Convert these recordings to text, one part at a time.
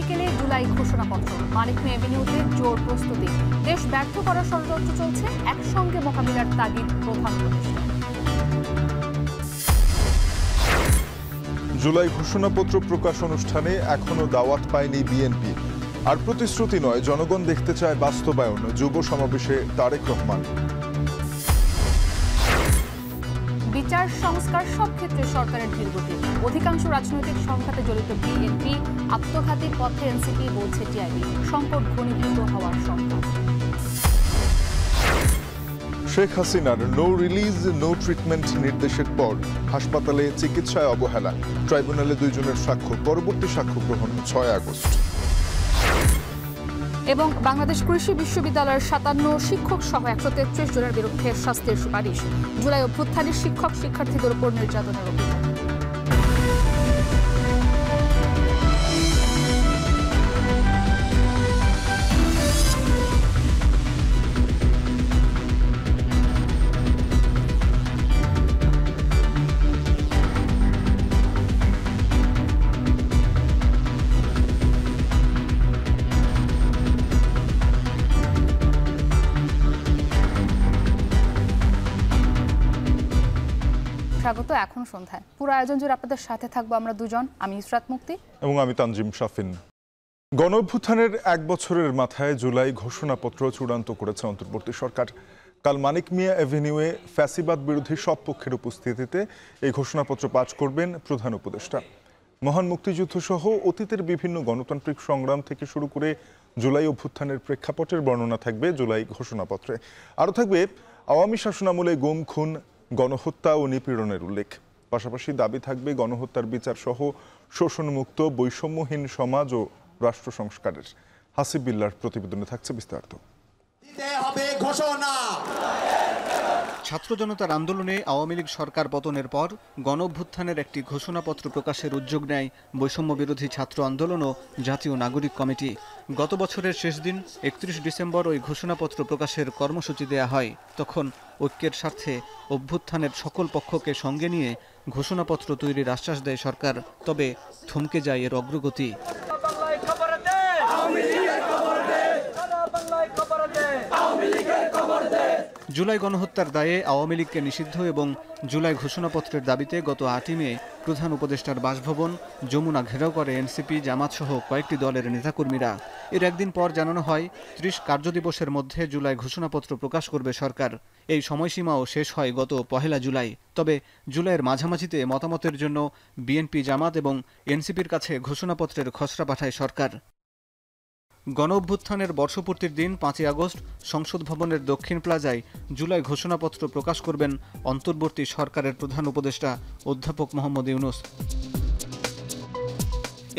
বিকেলে জুলাই ঘোষণাপত্র, মানিক মিয়া এভিনিউতে জোর প্রস্তুতি, দেশ ব্যর্থ করার ষড়যন্ত্র চলছে, একসঙ্গে মোকাবিলার তাগিদ প্রধান উপদেষ্টা। জুলাই ঘোষণাপত্র প্রকাশ অনুষ্ঠানে এখনো দাওয়াত পায়নি বিএনপি। আর প্রতিশ্রুতি নয়, জনগণ দেখতে চায় বাস্তবায়ন। যুব সমাবেশে তারেক রহমান। বিচার সংস্কার সব ক্ষেত্রে সরকারের ধীরগতি, অধিকাংশ রাজনৈতিক সংঘাতে জড়িত বিএনপি, আত্মঘাতী পথে এনসিপি, বলছে টিআইবি, সংকট ঘনীভূত হওয়ার শঙ্কা। শেখ হাসিনার নো রিলিজ নো ট্রিটমেন্ট নির্দেশের পর হাসপাতালে চিকিৎসায় অবহেলা, ট্রাইব্যুনালে 2 জনের সাক্ষ্য, পরবর্তী সাক্ষ্য গ্রহণ 6 আগস্ট। এবং বাংলাদেশ কৃষি বিশ্ববিদ্যালয়ের 57 শিক্ষক সহ 133 জনের বিরুদ্ধে শাস্তির সুপারিশ, জুলাই অভ্যুত্থানে শিক্ষক শিক্ষার্থীদের উপর নির্যাতনের অভিযোগ। স্বাগত। এখন সন্ধ্যায় পুরো আয়োজন জুড়ে আপনাদের সাথে থাকবো আমরা দুজন, আমি ইসরাত মুক্তি এবং আমি তানজিম শাফিন। গণঅভ্যুত্থানের 1 বছরের মাথায় জুলাই ঘোষণাপত্র চূড়ান্ত করেছে অন্তর্বর্তী সরকার। কাল মানিক মিয়া এভিনিউয়ে ফ্যাসিবাদ বিরোধী সব পক্ষের উপস্থিতিতে এই ঘোষণাপত্র পাঠ করবেন প্রধান উপদেষ্টা। মহান মুক্তিযুদ্ধ সহ অতীতের বিভিন্ন গণতান্ত্রিক সংগ্রাম থেকে শুরু করে জুলাই অভ্যুত্থানের প্রেক্ষাপটের বর্ণনা থাকবে জুলাই ঘোষণাপত্রে। আরও থাকবে আওয়ামী শাসনামলে গুম, খুন, গণহত্যা ও নিপীড়নের উল্লেখ। পাশাপাশি দাবি থাকবে গণহত্যার বিচার সহ শোষণমুক্ত বৈষম্যহীন সমাজ ও রাষ্ট্র সংস্কারের। হাসিব বিল্লার প্রতিবেদনে থাকছে বিস্তারিত। ছাত্র জনতার আন্দোলনে আওয়ামী লীগ সরকার পতনের পর গণঅভ্যুত্থানের একটি ঘোষণাপত্র প্রকাশের উদ্যোগ নেয় বৈষম্য বিরোধী ছাত্র আন্দোলন ও জাতীয় নাগরিক কমিটি। গত বছরের শেষ দিন 31 ডিসেম্বর ওই ঘোষণাপত্র প্রকাশের কর্মসূচি দেয়া হয়। তখন ঐক্যের স্বার্থে অভ্যুত্থানের সকল পক্ষকে সঙ্গে নিয়ে ঘোষণাপত্র তৈরির আশ্বাস দেয় সরকার। তবে থমকে যায় এর অগ্রগতি। জুলাই গণহত্যার দায়ে আওয়ামী লীগকে নিষিদ্ধ এবং জুলাই ঘোষণাপত্রের দাবিতে গত 8 মে প্রধান উপদেষ্টার বাসভবন যমুনা ঘেরাও করে এনসিপি, জামাত সহ কয়েকটি দলের নেতাকর্মীরা। এর একদিন পর জানানো হয় 30 কার্যদিবসের মধ্যে জুলাই ঘোষণাপত্র প্রকাশ করবে সরকার। এই সময়সীমাও শেষ হয় গত 1 জুলাই। তবে জুলাইয়ের মাঝামাঝিতে মতামতের জন্য বিএনপি, জামাত এবং এনসিপির কাছে ঘোষণাপত্রের খসড়া পাঠায় সরকার। গণঅভ্যুত্থানের বর্ষপূর্তির দিন 5 আগস্ট সংসদ ভবনের দক্ষিণ প্লাজায় জুলাই ঘোষণাপত্র প্রকাশ করবেন অন্তর্বর্তী সরকারের প্রধান উপদেষ্টা অধ্যাপক মোহাম্মদ ইউনূস।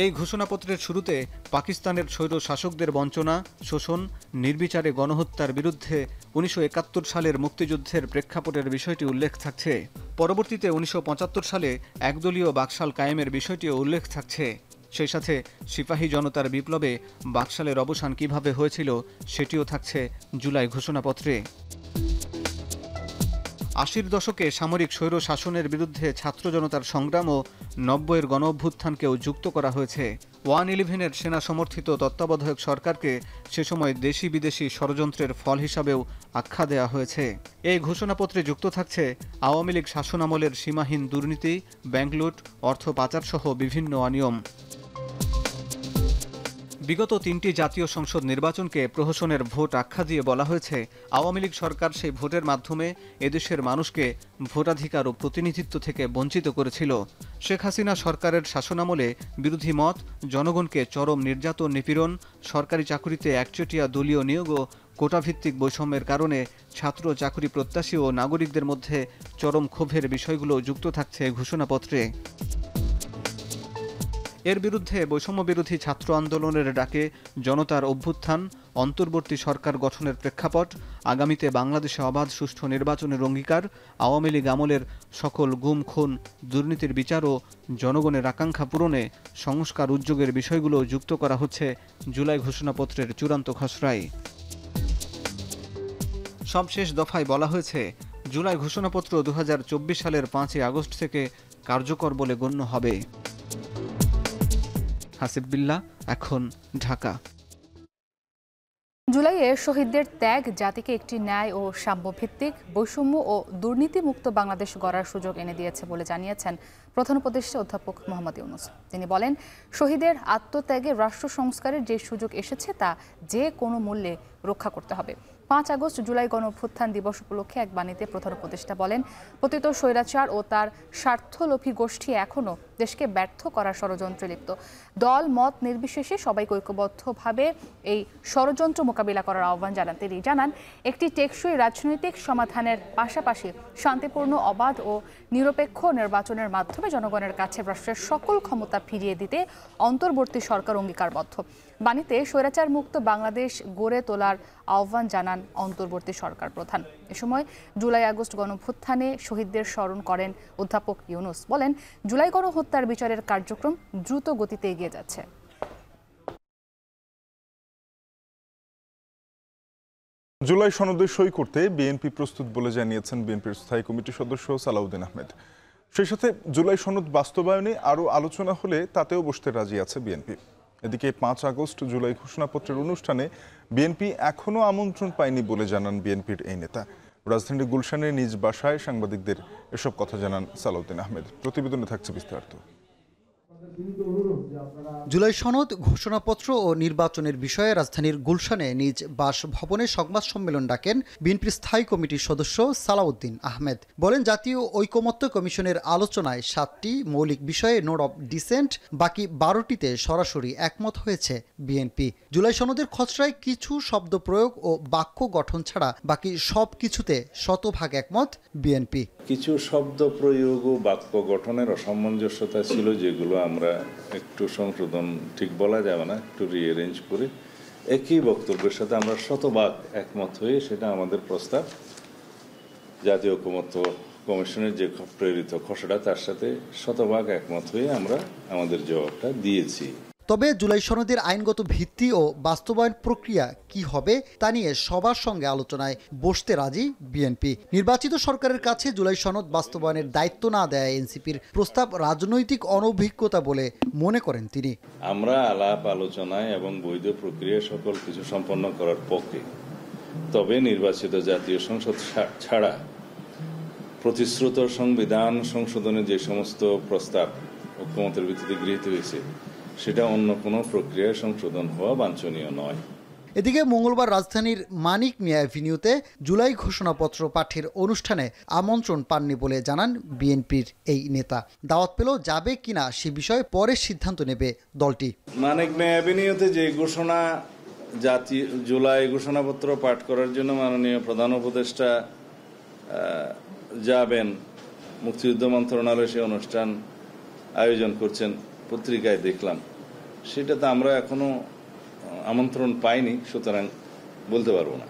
এই ঘোষণাপত্রের শুরুতে পাকিস্তানের স্বৈর শাসকদের বঞ্চনা, শোষণ, নির্বিচারে গণহত্যার বিরুদ্ধে 1971 সালের মুক্তিযুদ্ধের প্রেক্ষাপটের বিষয়টি উল্লেখ থাকছে। পরবর্তীতে 1975 সালে একদলীয় বাকশাল কায়েমের বিষয়টিও উল্লেখ থাকছে। সেই সাথে সিপাহী জনতার বিপ্লবে বাকশালের অবসান কিভাবে হয়েছিল সেটিও থাকছে জুলাই ঘোষণাপত্রে। 80-র দশকে সামরিক স্বৈর শাসনের বিরুদ্ধে ছাত্র জনতার সংগ্রাম ও 90-এর গণঅভ্যুত্থানকেও যুক্ত করা হয়েছে। 111-এর সেনা সমর্থিত তত্ত্বাবধায়ক সরকারকে সে সময় দেশি বিদেশি ষড়যন্ত্রের ফল হিসাবেও আখ্যা দেওয়া হয়েছে। এই ঘোষণাপত্রে যুক্ত থাকছে আওয়ামী লীগ শাসনামলের সীমাহীন দুর্নীতি, ব্যাংক লুট, অর্থ পাচার সহ বিভিন্ন অনিয়ম। বিগত 3টি জাতীয় সংসদ নির্বাচনকে প্রহসনের ভোট আখ্যা দিয়ে বলা হয়েছে আওয়ামী লীগ সরকার সেই ভোটের মাধ্যমে এদেশের মানুষকে ভোটাধিকার ও প্রতিনিধিত্ব থেকে বঞ্চিত করেছিল। শেখ হাসিনা সরকারের শাসনামলে বিরোধী মত, জনগণকে চরম নির্যাতন, নিপীড়ন, সরকারি চাকুরিতে একচেটিয়া দলীয় নিয়োগ ও কোটাভিত্তিক বৈষম্যের কারণে ছাত্র, চাকুরি প্রত্যাশী ও নাগরিকদের মধ্যে চরম ক্ষোভের বিষয়গুলো যুক্ত থাকছে ঘোষণাপত্রে। এর বিরুদ্ধে বৈষম্য বিরোধী ছাত্র আন্দোলনের ডাকে জনতার অভ্যুত্থান, অন্তর্বর্তী সরকার গঠনের প্রেক্ষাপট, আগামীতে বাংলাদেশে অবাধ সুষ্ঠু নির্বাচনের অঙ্গীকার, আওয়ামী লীগ আমলের সকল গুম, খুন, দুর্নীতির বিচার ও জনগণের আকাঙ্ক্ষা পূরণে সংস্কার উদ্যোগের বিষয়গুলো যুক্ত করা হচ্ছে জুলাই ঘোষণাপত্রের চূড়ান্ত খসড়ায়। সবশেষ দফায় বলা হয়েছে জুলাই ঘোষণাপত্র 2024 সালের 5 আগস্ট থেকে কার্যকর বলে গণ্য হবে। হাসিব বিল্লাহ, এখন, ঢাকা। জুলাইয়ে শহীদদের ত্যাগ জাতিকে একটি ন্যায় ও সাম্যভিত্তিক বৈষম্য ও দুর্নীতিমুক্ত বাংলাদেশ গড়ার সুযোগ এনে দিয়েছে বলে জানিয়েছেন প্রধান উপদেষ্টা অধ্যাপক মোহাম্মদ ইউনূস। তিনি বলেন, শহীদের আত্মত্যাগে রাষ্ট্র সংস্কারের যে সুযোগ এসেছে তা যে কোনো মূল্যে রক্ষা করতে হবে। 5 আগস্ট জুলাই গণঅভ্যুত্থান দিবস উপলক্ষে এক বাণীতে প্রধান উপদেষ্টা বলেন, পতিত স্বৈরাচার ও তার স্বার্থলোভী গোষ্ঠী এখনও দেশকে ব্যর্থ করার ষড়যন্ত্রে লিপ্ত। দল মত নির্বিশেষে সবাইকে ঐক্যবদ্ধভাবে এই ষড়যন্ত্র মোকাবিলা করার আহ্বান জানান তিনি। জানান, একটি টেকসই রাজনৈতিক সমাধানের পাশাপাশি শান্তিপূর্ণ, অবাধ ও নিরপেক্ষ নির্বাচনের মাধ্যমে জনগণের কাছে রাষ্ট্রের সকল ক্ষমতা ফিরিয়ে দিতে অন্তর্বর্তী সরকার অঙ্গীকারবদ্ধ। বাণীতে স্বৈরাচার মুক্ত বাংলাদেশ গড়ে তোলার আহ্বান জানান অন্তর্বর্তী সরকার প্রধান। এ সময় জুলাই আগস্ট গণঅভ্যুত্থানে শহীদদের স্মরণ করেন অধ্যাপক ইউনূস। বলেন, জুলাই গণহত্যার বিচারের কার্যক্রম দ্রুত গতিতে এগিয়ে যাচ্ছে। জুলাই সনদে সই করতে বিএনপি প্রস্তুত বলে জানিয়েছেন বিএনপির স্থায়ী কমিটির সদস্য সালাউদ্দিন আহমেদ। সেই সাথে জুলাই সনদ বাস্তবায়নে আরও আলোচনা হলে তাতেও বসতে রাজি আছে বিএনপি। এদিকে 5 আগস্ট জুলাই ঘোষণাপত্রের অনুষ্ঠানে বিএনপি এখনও আমন্ত্রণ পায়নি বলে জানান বিএনপির এই নেতা। রাজধানীর গুলশানের নিজ বাসায় সাংবাদিকদের এসব কথা জানান সালাউদ্দিন আহমেদ। প্রতিবেদনে থাকছে বিস্তারিত। জুলাই সনদ ঘোষণাপত্র ও নির্বাচনের বিষয়ে রাজধানীর গুলশানে নিজ বাসভবনে সংবাদ সম্মেলন ডাকেন বিএনপির স্থায়ী কমিটির সদস্য সালাউদ্দিন আহমেদ। বলেন, জাতীয় ঐকমত্য কমিশনের আলোচনায় 7টি মৌলিক বিষয়ে নোট অব ডিসেন্ট, বাকি 12টিতে সরাসরি একমত হয়েছে বিএনপি। জুলাই সনদের খসড়ায় কিছু শব্দ প্রয়োগ ও বাক্য গঠন ছাড়া বাকি সব কিছুতে শতভাগ একমত বিএনপি। কিছু শব্দ প্রয়োগ ও বাক্য গঠনের অসামঞ্জস্যতা ছিল, যেগুলো আমরা একটু সংশোধন, ঠিক বলা যাবে না, একটু রিঅ্যারেঞ্জ করে একই বক্তব্যের সাথে আমরা শতভাগ একমত হয়ে সেটা আমাদের প্রস্তাব জাতীয় ঐকমত্য কমিশনের যে প্রেরিত খসড়া তার সাথে শতভাগ একমত হয়ে আমরা আমাদের জবাবটা দিয়েছি। তবে জুলাই সনদের আইনগত ভিত্তি ও বাস্তবায়ন প্রক্রিয়া কি হবে তা নিয়ে সবার সঙ্গে আলোচনায় বসতে রাজি বিএনপি। নির্বাচিত সরকারের কাছে জুলাই সনদ বাস্তবায়নের দায়িত্ব না দেয় এনসিপির প্রস্তাব রাজনৈতিক অনভিজ্ঞতা বলে মনে করেন তিনি। আমরা আলাপ আলোচনায় এবং বৈধ প্রক্রিয়া সকল কিছু সম্পন্ন করার পক্ষে, তবে নির্বাচিত জাতীয় সংসদ ছাড়া প্রতিশ্রুত সংবিধান সংশোধনের যে সমস্ত প্রস্তাব ঐকমত্যের ভিত্তিতে গৃহীত হয়েছে সেটা অন্য কোনো প্রক্রিয়ায় সংশোধন হওয়া বাঞ্ছনীয় নয়। এদিকে মঙ্গলবার রাজধানীর মানিক মিয়া এভিনিউতে জুলাই ঘোষণাপত্র পাঠের অনুষ্ঠানে আমন্ত্রণ পাননি বলে জানান বিএনপির এই নেতা। দাওয়াত পেল যাবে কিনা সে বিষয়ে পরে সিদ্ধান্ত নেবে দলটি। মানিক মিয়া এভিনিউতে যে ঘোষণা, জাতীয় জুলাই ঘোষণাপত্র পাঠ করার জন্য মাননীয় প্রধান উপদেষ্টা যাবেন, মুক্তিযুদ্ধ মন্ত্রণালয় সে অনুষ্ঠান আয়োজন করছেন, পত্রিকায় দেখলাম। সেটাতে আমরা এখনো আমন্ত্রণ পাইনি, সুতরাং বলতে পারবো না।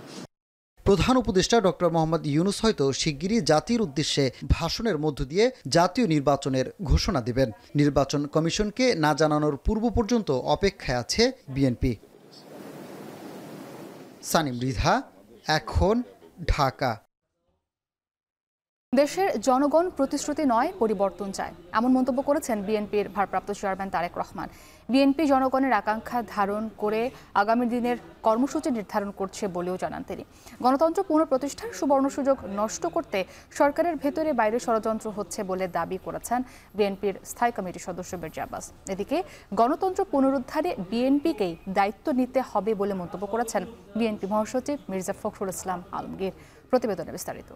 প্রধান উপদেষ্টা ডক্টর মোহাম্মদ ইউনূস হয়তো শিগগিরই জাতির উদ্দেশ্যে ভাষণের মধ্য দিয়ে জাতীয় নির্বাচনের ঘোষণা দেবেন। নির্বাচন কমিশনকে না জানানোর পূর্ব পর্যন্ত অপেক্ষায় আছে বিএনপি। সানিম রিধা, এখন, ঢাকা। দেশের জনগণ প্রতিশ্রুতি নয়, পরিবর্তন চায়, এমন মন্তব্য করেছেন বিএনপির ভারপ্রাপ্ত চেয়ারম্যান তারেক রহমান। বিএনপি জনগণের আকাঙ্ক্ষা ধারণ করে আগামী দিনের কর্মসূচি নির্ধারণ করছে বলেও জানান তিনি। গণতন্ত্র পুনঃপ্রতিষ্ঠার সুবর্ণ সুযোগ নষ্ট করতে সরকারের ভেতরে বাইরে ষড়যন্ত্র হচ্ছে বলে দাবি করেছেন বিএনপির স্থায়ী কমিটির সদস্য মির্জা আব্বাস। এদিকে গণতন্ত্র পুনরুদ্ধারে বিএনপিকেই দায়িত্ব নিতে হবে বলে মন্তব্য করেছেন বিএনপি মহাসচিব মির্জা ফখরুল ইসলাম আলমগীর। প্রতিবেদনে বিস্তারিত।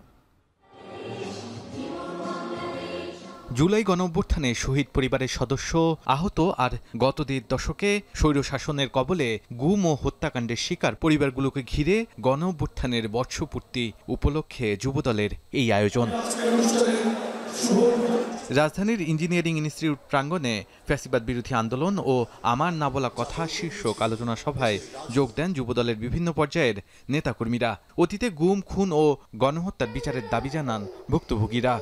জুলাই গণঅভ্যুত্থানে শহীদ পরিবারের সদস্য আহত আর গত 1.5 দশকে স্বৈরশাসনের কবলে গুম ও হত্যাকাণ্ডের শিকার পরিবারগুলোকে ঘিরে গণঅভ্যুত্থানের বর্ষপূর্তি উপলক্ষে যুবদলের এই আয়োজন। রাজধানীর ইঞ্জিনিয়ারিং ইনস্টিটিউট প্রাঙ্গণে ফ্যাসিবাদ বিরোধী আন্দোলন ও আমার না বলা কথা শীর্ষক আলোচনা সভায় যোগ দেন যুবদলের বিভিন্ন পর্যায়ের নেতাকর্মীরা। অতীতে গুম, খুন ও গণহত্যার বিচারের দাবি জানান ভুক্তভোগীরা।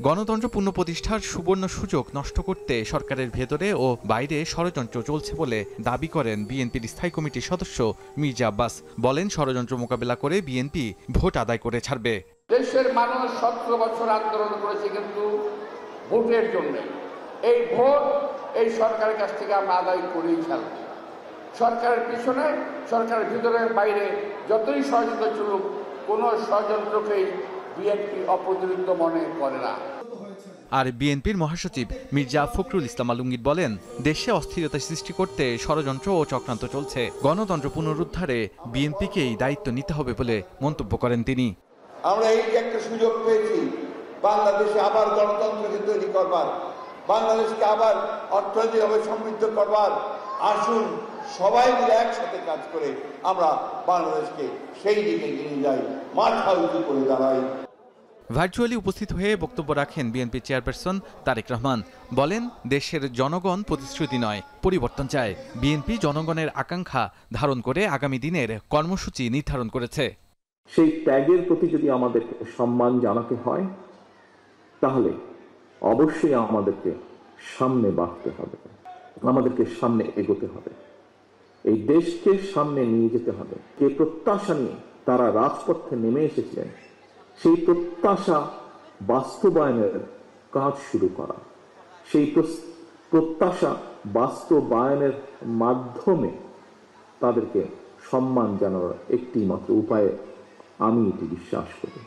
গণতন্ত্র পুনঃপ্রতিষ্ঠার সুবর্ণ সুযোগ নষ্ট করতে সরকারের ভেতরে ও বাইরে ষড়যন্ত্র চলছে বলে দাবি করেন বিএনপির স্থায়ী কমিটির সদস্য মির্জা আব্বাস। বলেন, ষড়যন্ত্র মোকাবেলা করে বিএনপি ভোট আদায় করে ছাড়বে। দেশের মানুষ 17 বছর আন্দোলন করেছে কিন্তু ভোটের জন্য। এই ভোট এই সরকারের কাছ থেকে আমরা আদায় করেই ছাড়ব। সরকারের পিছনে, সরকারের ভিতরে বাইরে যতই ষড়যন্ত্র চলুক, কোনো ষড়যন্ত্রকেই বিএনপি অপ্রতিরোধ্য মনে করে না। আর বিএনপির মহাসচিব মির্জা ফখরুল ইসলাম আলমগীর বলেন, দেশে অস্থিরতা সৃষ্টি করতে ষড়যন্ত্র ও চক্রান্ত চলছে। গণতন্ত্র পুনরুদ্ধারে বিএনপিকেই দায়িত্ব নিতে হবে বলে মন্তব্য করেন তিনি। আমরা এই যে একটা সুযোগ পেয়েছি বাংলাদেশে আবার গণতন্ত্রকে তৈরি করবার, বাংলাদেশকে আবার অর্থনৈতিকভাবে সমৃদ্ধ করবার, আসুন সবাই মিলে একসাথে কাজ করে আমরা বাংলাদেশকে সেই দিকে নিয়ে যাই, মাথা উঁচু করে দাঁড়াই। ভার্চুয়ালি উপস্থিত হয়ে বক্তব্য রাখেন বিএনপি চেয়ারপারসন তারেক রহমান। বলেন, দেশের জনগণ প্রতিশ্রুতি নয়, পরিবর্তন চায়। বিএনপি জনগণের আকাঙ্ক্ষা ধারণ করে আগামী দিনের কর্মসূচি নির্ধারণ করেছে। সেই ত্যাগের প্রতি যদি আমাদের সম্মান জানাতে হয়, তাহলে অবশ্যই আমাদেরকে সামনে বাড়তে হবে, আমাদেরকে সামনে এগোতে হবে, এই দেশকে সামনে নিয়ে যেতে হবে। যে প্রত্যাশা নিয়ে তারা রাজপথে নেমে এসেছিলেন, সেই প্রত্যাশা বাস্তবায়নের কাজ শুরু করা, সেই প্রত্যাশা বাস্তবায়নের মাধ্যমে তাদেরকে সম্মান জানানোর একটি মাত্র উপায়ে আমি এটি বিশ্বাস করি।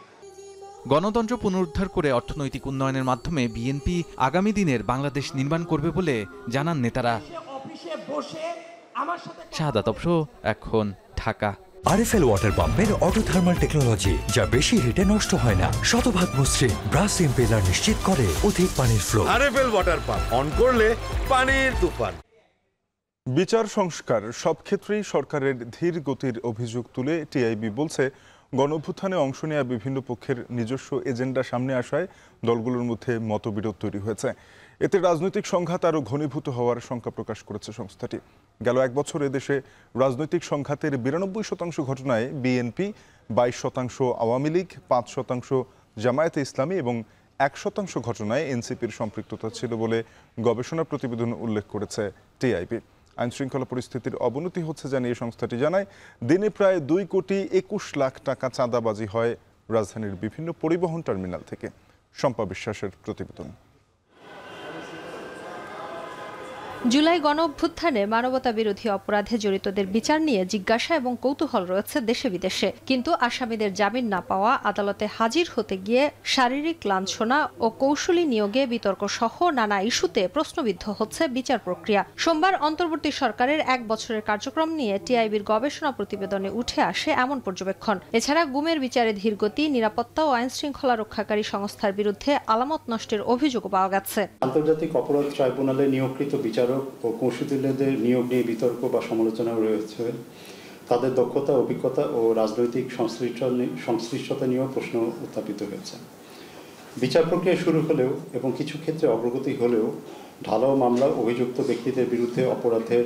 গণতন্ত্র পুনরুদ্ধার করে অর্থনৈতিক উন্নয়নের মাধ্যমে বিএনপি আগামী দিনের বাংলাদেশ নির্মাণ করবে বলে জানান নেতারা। শাহাদাত অফরো, এখন, ঢাকা। আরএফএল ওয়াটার পাম্পের অটো থার্মাল টেকনোলজি, যা বেশি হিটে নষ্ট হয় না, শতভাগ মসৃণ, ব্রাশ ইম্পেলার নিশ্চিত করে অধিক পানির flow. RFL water pump on করলে পানির তুফান। বিচার সংস্কার সব ক্ষেত্রেই সরকারের ধীর গতির অভিযোগ তুলে টিআইবি বলছে, গণঅভ্যুত্থানে অংশ নেওয়া বিভিন্ন পক্ষের নিজস্ব এজেন্ডা সামনে আসায় দলগুলোর মধ্যে মতবিরোধ তৈরি হয়েছে। এতে রাজনৈতিক সংঘাত আরও ঘনীভূত হওয়ার শঙ্কা প্রকাশ করেছে সংস্থাটি। গেল এক বছরে দেশে রাজনৈতিক সংঘাতের 92% ঘটনায় বিএনপি, 22% আওয়ামী লীগ, 5% জামায়াতে ইসলামী এবং 1% ঘটনায় এনসিপির সম্পৃক্ততা ছিল বলে গবেষণা প্রতিবেদন উল্লেখ করেছে টিআইবি। আইনশৃঙ্খলা পরিস্থিতির অবনতি হচ্ছে জানিয়ে সংস্থাটি জানায়, দিনে প্রায় 2,21,00,000 টাকা চাঁদাবাজি হয় রাজধানীর বিভিন্ন পরিবহন টার্মিনাল থেকে। শম্পা বিশ্বাসের প্রতিবেদন। জুলাই গণঅভ্যুত্থানে মানবতা বিরোধী অপরাধে জড়িতদের বিচার নিয়ে জিজ্ঞাসা এবং কৌতূহল রয়েছে দেশে বিদেশে। কিন্তু আসামিদের জামিন না পাওয়া, আদালতে হাজির হতে গিয়ে শারীরিক লাঞ্ছনা ও কৌশলী নিয়োগে বিতর্ক সহ নানা ইস্যুতে প্রশ্নবিদ্ধ হচ্ছে বিচার প্রক্রিয়া। সোমবার অন্তর্বর্তী সরকারের 1 বছরের কার্যক্রম নিয়ে টিআইবির গবেষণা প্রতিবেদনে উঠে আসে এমন পর্যবেক্ষণ। এছাড়া গুমের বিচারে ধীরগতি, নিরাপত্তা ও আইনশৃঙ্খলা রক্ষাকারী সংস্থার বিরুদ্ধে আলামত নষ্টের অভিযোগও পাওয়া গেছে। আন্তর্জাতিক অপরাধ ট্রাইব্যুনালে নিয়োগকৃত বিচারক ও কৌশলীদের নিয়োগ নিয়ে বিতর্ক বা সমালোচনা রয়েছে। তাদের দক্ষতা, অভিজ্ঞতা ও রাজনৈতিক সংশ্লিষ্টতা নিয়েও প্রশ্ন উত্থাপিত হয়েছে। বিচার প্রক্রিয়া শুরু হলেও এবং কিছু ক্ষেত্রে অগ্রগতি হলেও ঢালাও মামলা অভিযুক্ত ব্যক্তিদের বিরুদ্ধে অপরাধের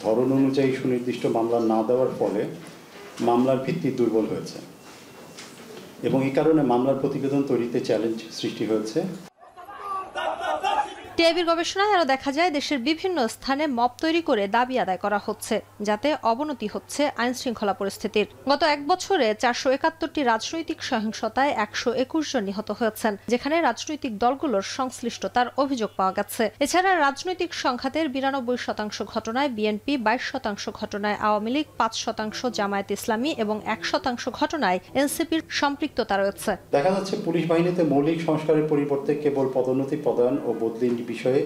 ধরন অনুযায়ী সুনির্দিষ্ট মামলা না দেওয়ার ফলে মামলার ভিত্তি দুর্বল হয়েছে এবং এই কারণে মামলার প্রতিবেদন তৈরিতে চ্যালেঞ্জ সৃষ্টি হয়েছে। টিআইবির গবেষণায় আরও দেখা যায়, দেশের বিভিন্ন স্থানে মব তৈরি করে দাবি আদায় করা হচ্ছে, যাতে অবনতি হচ্ছে আইনশৃঙ্খলা পরিস্থিতির। গত 1 বছরে 471টি রাজনৈতিক সহিংসতায় 121 জন নিহত হয়েছেন, যেখানে রাজনৈতিক দলগুলোর সংশ্লিষ্টতার অভিযোগ পাওয়া গেছে। এছাড়া রাজনৈতিক সংঘাতের 92% ঘটনায় বিএনপি, 22% ঘটনায় আওয়ামী লীগ, 5% জামায়াত ইসলামী এবং 1% ঘটনায় এনসিপির সম্পৃক্ততা রয়েছে। দেখা যাচ্ছে পুলিশ বাহিনীতে মৌলিক সংস্কারের পরিবর্তে কেবল পদোন্নতি প্রদান ও বদলি বিষয়ে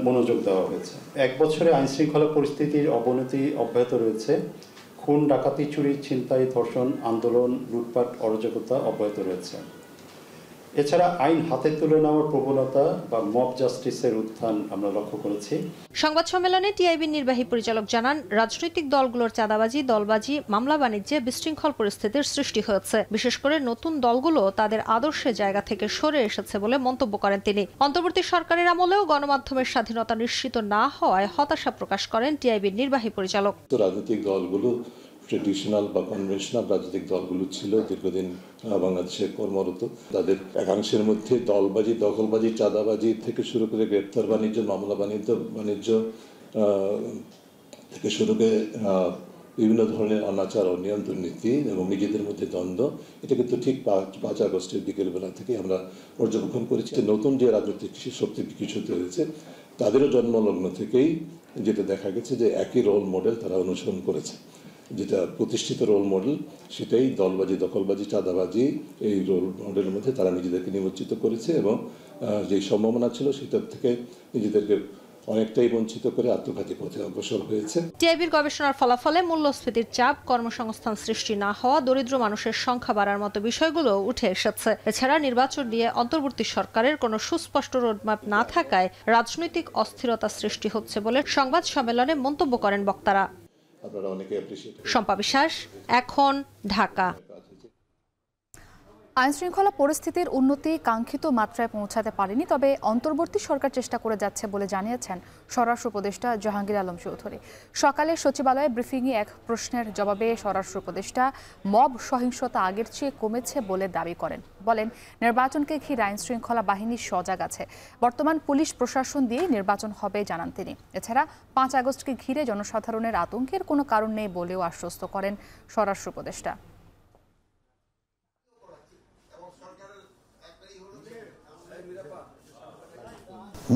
মনোযোগ দেওয়া হয়েছে। 1 বছরে আইনশৃঙ্খলা পরিস্থিতির অবনতি অব্যাহত রয়েছে। খুন, ডাকাতি, চুরি, ছিনতাই, ধর্ষণ, আন্দোলন, লুটপাট, অরাজকতা অব্যাহত রয়েছে। এছাড়া আইন হাতে তুলে নেওয়ার প্রবণতা বা মব জাস্টিসের উত্থান আমরা লক্ষ্য করেছি। সংবাদ সম্মেলনে টিআইবির নির্বাহী পরিচালক জানান, রাজনৈতিক দলগুলোর চাঁদাবাজি, দলবাজি, মামলা বাণিজ্যে বিশৃঙ্খল পরিস্থিতির সৃষ্টি হয়েছে। বিশেষ করে নতুন দলগুলো তাদের আদর্শের জায়গা থেকে সরে এসেছে বলে মন্তব্য করেন তিনি। অন্তর্বর্তী সরকারের আমলেও গণমাধ্যমের স্বাধীনতা নিশ্চিত না হওয়ায় হতাশা প্রকাশ করেন টিআইবির নির্বাহী পরিচালক। রাজনৈতিক দলগুলো ট্রেডিশনাল বা কনভেনশনাল রাজনৈতিক দলগুলো ছিল দীর্ঘদিন বাংলাদেশে কর্মরত। তাদের একাংশের মধ্যে দলবাজি, দখলবাজি, চাঁদাবাজি থেকে শুরু করে গ্রেপ্তার বাণিজ্য, মামলা বাণিজ্য থেকে শুরু করে বিভিন্ন ধরনের অনাচার, অনিয়ম, দুর্নীতি এবং নিজেদের মধ্যে দ্বন্দ্ব, এটা কিন্তু ঠিক 5 আগস্টের বিকেলবেলা থেকে আমরা পর্যবেক্ষণ করেছি। নতুন যে রাজনৈতিক শক্তি বিকশিত হয়েছে তাদেরও জন্মলগ্ন থেকেই যেটা দেখা গেছে যে একই রোল মডেল তারা অনুসরণ করেছে। যেটা প্রতিষ্ঠিত রোল মডেল সেটাই দলবাজি, দখলবাজি, চাঁদাবাজি, এই রোল মডেলের মধ্যে তারা নিজেদেরকে নিমজ্জিত করেছে এবং যেই সম্ভাবনা ছিল সেটার থেকে নিজেদেরকে অনেকটাই বঞ্চিত করে আত্মঘাতী পথে অগ্রসর হয়েছে। টিআইবির গবেষণার ফলাফলে মূল্যস্ফীতির চাপ, কর্মসংস্থান সৃষ্টি না হওয়া, দরিদ্র মানুষের সংখ্যা বাড়ার মতো বিষয়গুলো উঠে এসেছে। এছাড়া নির্বাচন নিয়ে অন্তর্বর্তী সরকারের কোনো সুস্পষ্ট রোডম্যাপ না থাকায় রাজনৈতিক অস্থিরতা সৃষ্টি হচ্ছে বলে সংবাদ সম্মেলনে মন্তব্য করেন বক্তারা। শম্পা বিশ্বাস, এখন, ঢাকা। আইনশৃঙ্খলা পরিস্থিতির উন্নতি কাঙ্ক্ষিত মাত্রায় পৌঁছাতে পারেনি, তবে অন্তর্বর্তী সরকার চেষ্টা করে যাচ্ছে বলে জানিয়েছেন স্বরাষ্ট্র উপদেষ্টা জাহাঙ্গীর আলম চৌধুরী। সকালে সচিবালয়ে ব্রিফিংয়ে এক প্রশ্নের জবাবে স্বরাষ্ট্র উপদেষ্টা মব সহিংসতা আগের চেয়ে কমেছে বলে দাবি করেন। বলেন, নির্বাচনকে ঘিরে আইনশৃঙ্খলা বাহিনী সজাগ আছে। বর্তমান পুলিশ প্রশাসন দিয়ে নির্বাচন হবে জানান তিনি। এছাড়া 5 আগস্টকে ঘিরে জনসাধারণের আতঙ্কের কোনো কারণ নেই বলেও আশ্বস্ত করেন স্বরাষ্ট্র উপদেষ্টা।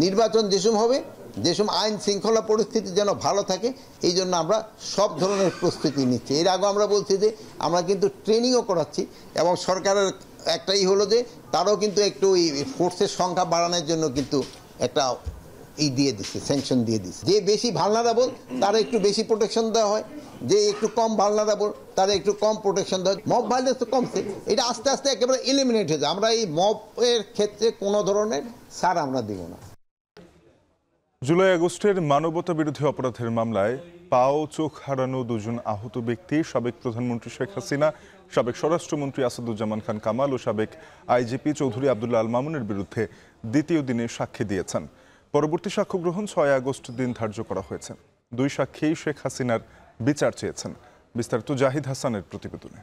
নির্বাচন যেসব হবে, যেসব আইন শৃঙ্খলা পরিস্থিতি যেন ভালো থাকে, এই জন্য আমরা সব ধরনের প্রস্তুতি নিচ্ছি। এর আগে আমরা বলছি যে আমরা কিন্তু ট্রেনিংও করাচ্ছি এবং সরকারের একটাই হলো যে তারাও কিন্তু একটু ফোর্সের সংখ্যা বাড়ানোর জন্য কিন্তু একটা দিয়ে দিচ্ছে, স্যাংশন দিয়ে দিচ্ছে। যে বেশি ভালনারেবল তারা একটু বেশি প্রোটেকশন দেওয়া হয়, যে একটু কম ভালনারেবল তারা একটু কম প্রোটেকশন দেওয়া হয়। মব ভাইলেন্স তো কমছে, এটা আস্তে আস্তে একেবারে এলিমিনেট হয়ে যায়। আমরা এই মবের ক্ষেত্রে কোনো ধরনের ছাড় আমরা দিব না। জুলাই আগস্টের মানবতা বিরোধী অপরাধের মামলায় পা ও চোখ হারানো 2 জন আহত ব্যক্তি সাবেক প্রধানমন্ত্রী শেখ হাসিনা, সাবেক স্বরাষ্ট্রমন্ত্রী আসাদুজ্জামান খান কামাল ও সাবেক আইজিপি চৌধুরী আব্দুল্লাহ আল মামুনের বিরুদ্ধে দ্বিতীয় দিনে সাক্ষী দিয়েছেন। পরবর্তী সাক্ষ্য গ্রহণ 6 আগস্ট দিন ধার্য করা হয়েছে। 2 সাক্ষী শেখ হাসিনার বিচার চেয়েছেন। বিস্তারিত জাহিদ হাসানের প্রতিবেদনে।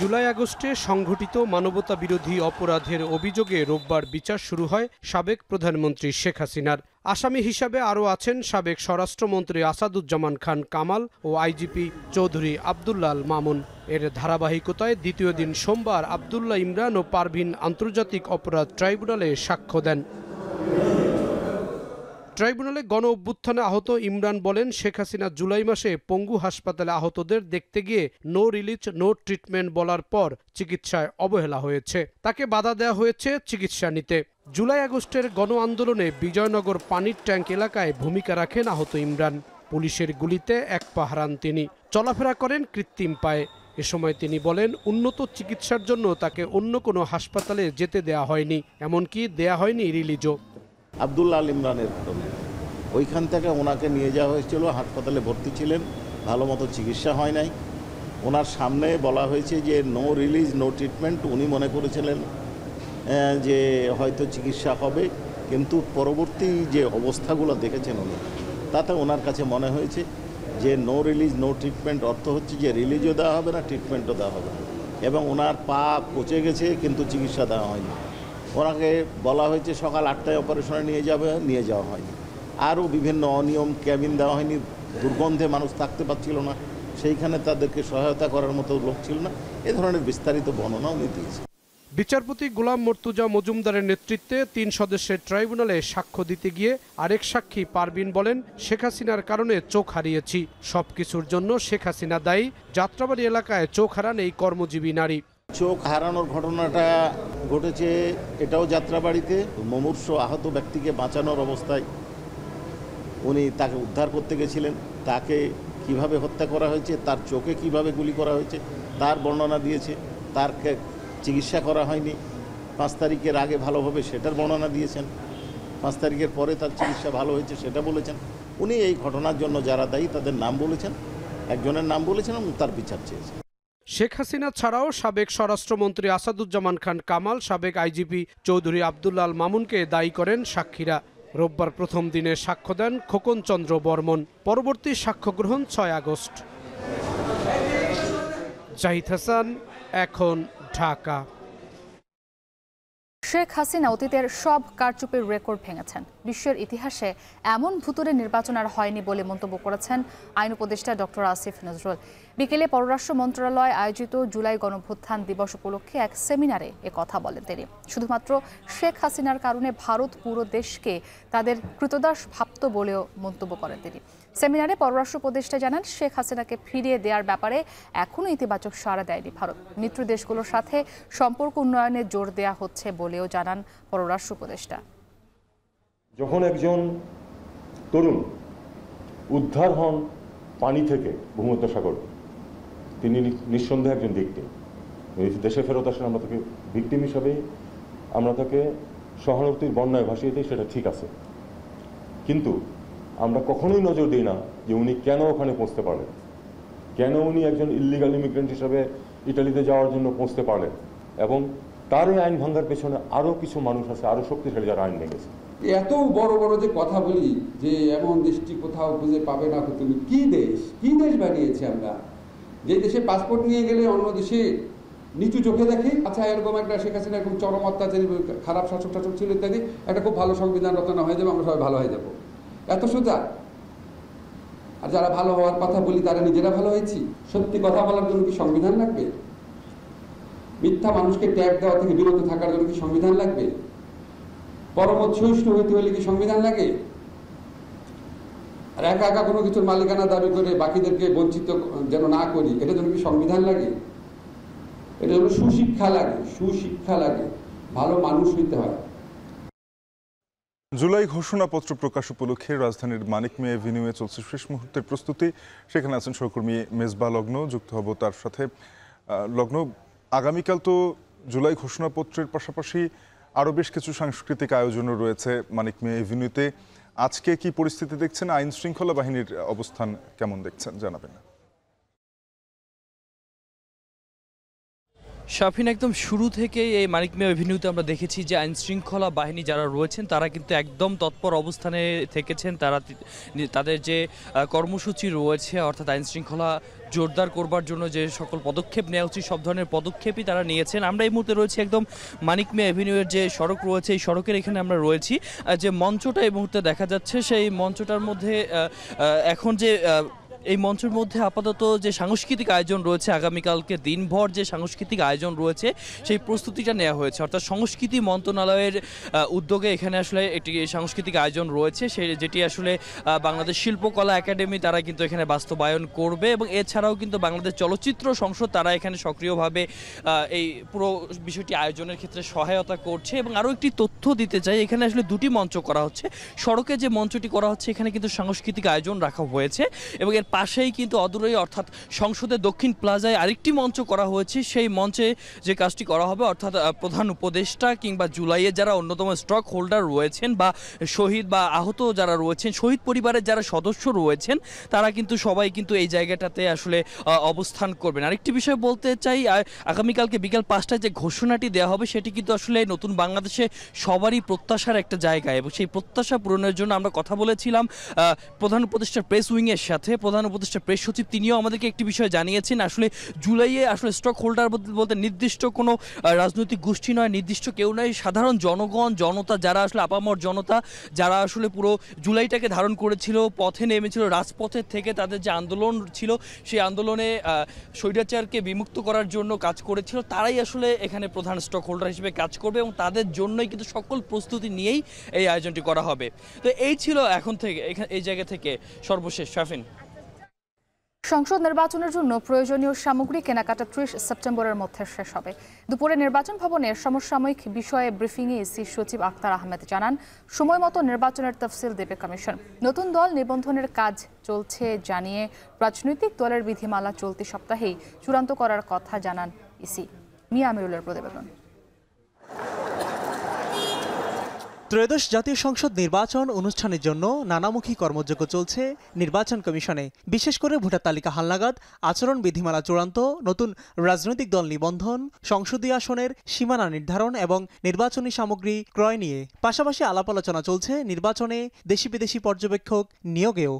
জুলাই আগস্টে সংঘটিত মানবতা বিরোধী অপরাধের অভিযোগে রোববার বিচার শুরু হয় সাবেক প্রধানমন্ত্রী শেখ হাসিনার। আসামি হিসাবে আরও আছেন সাবেক স্বরাষ্ট্রমন্ত্রী আসাদুজ্জামান খান কামাল ও আইজিপি চৌধুরী আব্দুল্লাহ আল মামুন। এর ধারাবাহিকতায় দ্বিতীয় দিন সোমবার আবদুল্লাহ ইমরান ও পারভিন আন্তর্জাতিক অপরাধ ট্রাইব্যুনালে সাক্ষ্য দেন। ট্রাইব্যুনালে গণ অভ্যুত্থানে আহত ইমরান বলেন, শেখ হাসিনা জুলাই মাসে পঙ্গু হাসপাতালে আহতদের দেখতে গিয়ে নো রিলিজ নো ট্রিটমেন্ট বলার পর চিকিৎসায় অবহেলা হয়েছে, তাকে বাধা দেওয়া হয়েছে চিকিৎসা নিতে। জুলাই আগস্টের গণ আন্দোলনে বিজয়নগর পানির ট্যাঙ্ক এলাকায় ভূমিকা রাখেন আহত ইমরান। পুলিশের গুলিতে 1 পা হারান তিনি, চলাফেরা করেন কৃত্রিম পায়ে। এ সময় তিনি বলেন, উন্নত চিকিৎসার জন্য তাকে অন্য কোনো হাসপাতালে যেতে দেয়া হয়নি, এমনকি দেয়া হয়নি রিলিজও। আব্দুল্লাহ আল ইমরানের ঘটনা, ওইখান থেকে ওনাকে নিয়ে যাওয়া হয়েছিল, হাসপাতালে ভর্তি ছিলেন, ভালো মতো চিকিৎসা হয় নাই। ওনার সামনে বলা হয়েছে যে নো রিলিজ নো ট্রিটমেন্ট। উনি মনে করেছিলেন যে হয়তো চিকিৎসা হবে, কিন্তু পরবর্তী যে অবস্থাগুলো দেখেছেন উনি, তাতে ওনার কাছে মনে হয়েছে যে নো রিলিজ নো ট্রিটমেন্ট অর্থ হচ্ছে যে রিলিজও দেওয়া হবে না, ট্রিটমেন্টও দেওয়া হবে না, এবং ওনার পা পচে গেছে কিন্তু চিকিৎসা দেওয়া হয়নি। ওনাকে বলা হয়েছে সকাল 8টায় অপারেশনে নিয়ে যাওয়া হয়নি। আরও বিভিন্ন অনিয়ম, ক্যাবিন দেওয়া হয়নি, দুর্গন্ধে মানুষ থাকতে পারছিল না, সেইখানে তাদেরকে সহায়তা করার মতো লোক ছিল না। এ ধরনের বিস্তারিত বর্ণনা উনি দিয়েছেন। বিচারপতি গোলাম মর্তুজা মজুমদারের নেতৃত্বে 3 সদস্যের ট্রাইব্যুনালে সাক্ষ্য দিতে গিয়ে আরেক সাক্ষী পারভিন বলেন, শেখ হাসিনার কারণে চোখ হারিয়েছি, সবকিছুর জন্য শেখ হাসিনা দায়ী। যাত্রাবাড়ি এলাকায় চোখ হারান এই কর্মজীবী নারী। চোখ হারানোর ঘটনাটা ঘটেছে এটাও যাত্রাবাড়িতে। মুমূর্ষ আহত ব্যক্তিকে বাঁচানোর অবস্থায় উনি তাকে উদ্ধার করতে গেছিলেন। তাকে কিভাবে হত্যা করা হয়েছে, তার চোখে কিভাবে গুলি করা হয়েছে তার বর্ণনা দিয়েছে। তার চিকিৎসা করা হয়নি, 5 তারিখের আগে ভালো হবে সেটার বর্ণনা দিয়েছেন। 5 তারিখের পরে তার চিকিৎসা ভালো হয়েছে সেটা বলেছেন। উনি এই ঘটনার জন্য যারা দায়ী তাদের নাম বলেছেন, একজনের নাম বলেছেন এবং তার বিচার চেয়েছেন। শেখ হাসিনা ছাড়াও সাবেক স্বরাষ্ট্রমন্ত্রী আসাদুজ্জামান খান কামাল, সাবেক আইজিপি চৌধুরী আব্দুল্লাহ আল মামুনকে দায়ী করেন সাক্ষীরা। রোববার প্রথম দিনে সাক্ষ্য দেন খোকন চন্দ্র বর্মন। পরবর্তী সাক্ষ্য গ্রহণ 6 আগস্ট। জাহিদ হাসান, এখন ঢাকা। শেখ হাসিনা অতীতের সব কারচুপির রেকর্ড ভেঙেছেন। বিশ্বের ইতিহাসে এমন ভুতুরে নির্বাচন আর হয়নি বলে মন্তব্য করেছেন আইন উপদেষ্টা ডক্টর আসিফ নজরুল। বিকেলে পররাষ্ট্র মন্ত্রণালয় আয়োজিত জুলাই গণঅভ্যুত্থান দিবস উপলক্ষে এক সেমিনারে কথা বলেন তিনি। শুধুমাত্র শেখ হাসিনার কারণে ভারত পুরো দেশকে তাদের কৃতদাস ভাবত বলেও মন্তব্য করেন তিনি। সেমিনারে পররাষ্ট্র উপদেষ্টা জানান, শেখ হাসিনাকে ফিরিয়ে দেওয়ার ব্যাপারে এখনও ইতিবাচক সাড়া দেয়নি ভারত। মিত্র দেশগুলোর সাথে সম্পর্ক উন্নয়নে জোর দেওয়া হচ্ছে বলেও জানান পররাষ্ট্র উপদেষ্টা। যখন একজন তরুণ উদ্ধার হন পানি থেকে ভূমধ্যসাগর, তিনি নিঃসন্দেহে একজন ভিকটিম। দেশে ফেরত আসেন, আমরা তাকে ভিকটিম হিসাবে আমরা তাকে সহানুভূতির বন্যায় ভাসিয়ে দিই, সেটা ঠিক আছে। কিন্তু আমরা কখনোই নজর দিই না যে উনি কেন ওখানে পৌঁছতে পারলেন, কেন উনি একজন ইল্লিগাল ইমিগ্রেন্ট হিসাবে ইটালিতে যাওয়ার জন্য পৌঁছতে পারলেন, এবং তার এই আইন ভাঙার পেছনে আরও কিছু মানুষ আছে, আরও শক্তিশালী যারা আইন ভেঙেছে। এত বড় বড় যে কথা বলি যে এমন দেশটি কোথাও খুঁজে পাবে না, তুমি কি দেশ বানিয়েছি আমরা, যে দেশে পাসপোর্ট নিয়ে গেলে অন্য দেশে নিচু চোখে দেখে। আচ্ছা, এরকম একটা শেখ হাসিনা এরকম চরম অত্যাচারী খারাপ শাসক ছিল ইত্যাদি, একটা খুব ভালো সংবিধান রচনা হয়ে যাবে, আমরা সবাই ভালো হয়ে যাবো, এত সোজা। আর যারা ভালো হওয়ার কথা বলি তারা নিজেরা ভালো হয়েছি। সত্যি কথা বলার জন্য কি সংবিধান লাগবে? মিথ্যা মানুষকে ট্যাগ দেওয়া থেকে বিরত থাকার জন্য কি সংবিধান লাগবে? পরমত সহিষ্ণু হইতে হলে কি সংবিধান লাগে? আর একা একা কোনো কিছুর মালিকানা দাবি করে বাকিদেরকে বঞ্চিত যেন না করি, এটা জন্য কি সংবিধান লাগে? এটা জন্য সুশিক্ষা লাগে, ভালো মানুষ হইতে হয়। জুলাই ঘোষণাপত্র প্রকাশ উপলক্ষে রাজধানীর মানিক মিয়া এভিনিউয়ে চলছে শেষ মুহূর্তের প্রস্তুতি। সেখানে আছেন সহকর্মী মেজবা লগ্ন, যুক্ত হব তার সাথে। লগ্ন, আগামীকাল তো জুলাই ঘোষণাপত্রের পাশাপাশি আরও বেশ কিছু সাংস্কৃতিক আয়োজনও রয়েছে মানিক মিয়া এভিনিউতে। আজকে কি পরিস্থিতি দেখছেন? আইন শৃঙ্খলা বাহিনীর অবস্থান কেমন দেখছেন, জানাবেন? শাফিন, একদম শুরু থেকে এই মানিক মিয়া এভিনিউতে আমরা দেখেছি যে আইন শৃঙ্খলা বাহিনী যারা রয়েছেন তারা কিন্তু একদম তৎপর অবস্থানে থেকেছেন। তারা তাদের যে কর্মসূচি রয়েছে, অর্থাৎ আইন শৃঙ্খলা জোরদার করবার জন্য যে সকল পদক্ষেপ নেওয়া উচিত সব ধরনের পদক্ষেপই তারা নিয়েছেন। আমরা এই মুহূর্তে রয়েছি একদম মানিক মিয়া এভিনিউয়ের যে সড়ক রয়েছে, এই সড়কের এখানে আমরা রয়েছি। যে মঞ্চটা এই মুহূর্তে দেখা যাচ্ছে, সেই মঞ্চটার মধ্যে এখন যে এই মঞ্চের মধ্যে আপাতত যে সাংস্কৃতিক আয়োজন রয়েছে, আগামীকালকে দিনভর যে সাংস্কৃতিক আয়োজন রয়েছে সেই প্রস্তুতিটা নেওয়া হয়েছে। অর্থাৎ সংস্কৃতি মন্ত্রণালয়ের উদ্যোগে এখানে আসলে একটি সাংস্কৃতিক আয়োজন রয়েছে, যেটি আসলে বাংলাদেশ শিল্পকলা একাডেমি তারা কিন্তু এখানে বাস্তবায়ন করবে, এবং এছাড়াও কিন্তু বাংলাদেশ চলচ্চিত্র সংসদ তারা এখানে সক্রিয়ভাবে এই পুরো বিষয়টি আয়োজনের ক্ষেত্রে সহায়তা করছে। এবং আরও একটি তথ্য দিতে চাই, এখানে আসলে দুটি মঞ্চ করা হচ্ছে। সড়কে যে মঞ্চটি করা হচ্ছে এখানে কিন্তু সাংস্কৃতিক আয়োজন রাখা হয়েছে, এবং এর পাশেই কিন্তু অদূরেই অর্থাৎ সংসদের দক্ষিণ প্লাজায় আরেকটি মঞ্চ করা হয়েছে। সেই মঞ্চে যে কাজটি করা হবে, অর্থাৎ প্রধান উপদেষ্টা কিংবা জুলাইয়ে যারা অন্যতম স্টক হোল্ডার রয়েছেন বা শহীদ বা আহত যারা রয়েছেন, শহীদ পরিবারের যারা সদস্য রয়েছেন, তারা কিন্তু সবাই কিন্তু এই জায়গাটাতে আসলে অবস্থান করবেন। আরেকটি বিষয় বলতে চাই, আগামীকালকে বিকাল 5টায় যে ঘোষণাটি দেওয়া হবে সেটি কিন্তু আসলে নতুন বাংলাদেশে সবারই প্রত্যাশার একটা জায়গা, এবং সেই প্রত্যাশা পূরণের জন্য আমরা কথা বলেছিলাম প্রধান উপদেষ্টার প্রেস উইংয়ের সাথে। প্রধান উপদেষ্টা প্রেস সচিব তিনিও আমাদেরকে একটি বিষয় জানিয়েছেন, আসলে জুলাইয়ে আসলে স্টক হোল্ডার বলতে নির্দিষ্ট কোনো রাজনৈতিক গোষ্ঠী নয়, নির্দিষ্ট কেউ নয়, সাধারণ জনগণ, জনতা যারা আসলে আপামর জনতা যারা আসলে পুরো জুলাইটাকে ধারণ করেছিল, পথে নেমেছিল, রাজপথের থেকে তাদের যে আন্দোলন ছিল সেই আন্দোলনে স্বৈরাচারকে বিমুক্ত করার জন্য কাজ করেছিল, তারাই আসলে এখানে প্রধান স্টক হোল্ডার হিসেবে কাজ করবে, এবং তাদের জন্যই কিন্তু সকল প্রস্তুতি নিয়েই এই আয়োজনটি করা হবে। তো এই ছিল এখন থেকে এই জায়গা থেকে সর্বশেষ। শাফিন, সংসদ নির্বাচনের জন্য প্রয়োজনীয় সামগ্রী কেনাকাটা 30 সেপ্টেম্বরের মধ্যে শেষ হবে। দুপুরে নির্বাচন ভবনের সমসাময়িক বিষয়ে ব্রিফিংয়ে ইসি সচিব আক্তার আহমেদ জানান, সময় মতো নির্বাচনের তফসিল দেবে কমিশন। নতুন দল নিবন্ধনের কাজ চলছে জানিয়ে রাজনৈতিক দলের বিধিমালা চলতি সপ্তাহেই চূড়ান্ত করার কথা জানান ইসি। মিয়া আমিরুলের প্রতিবেদন। ত্রয়োদশ জাতীয় সংসদ নির্বাচন অনুষ্ঠানের জন্য নানামুখী কর্মযজ্ঞ চলছে নির্বাচন কমিশনে। বিশেষ করে ভোটার তালিকা হালনাগাদ, আচরণ বিধিমালা চূড়ান্ত, নতুন রাজনৈতিক দল নিবন্ধন, সংসদীয় আসনের সীমানা নির্ধারণ এবং নির্বাচনী সামগ্রী ক্রয় নিয়ে। পাশাপাশি আলাপ আলোচনা চলছে নির্বাচনে দেশি বিদেশি পর্যবেক্ষক নিয়োগেও।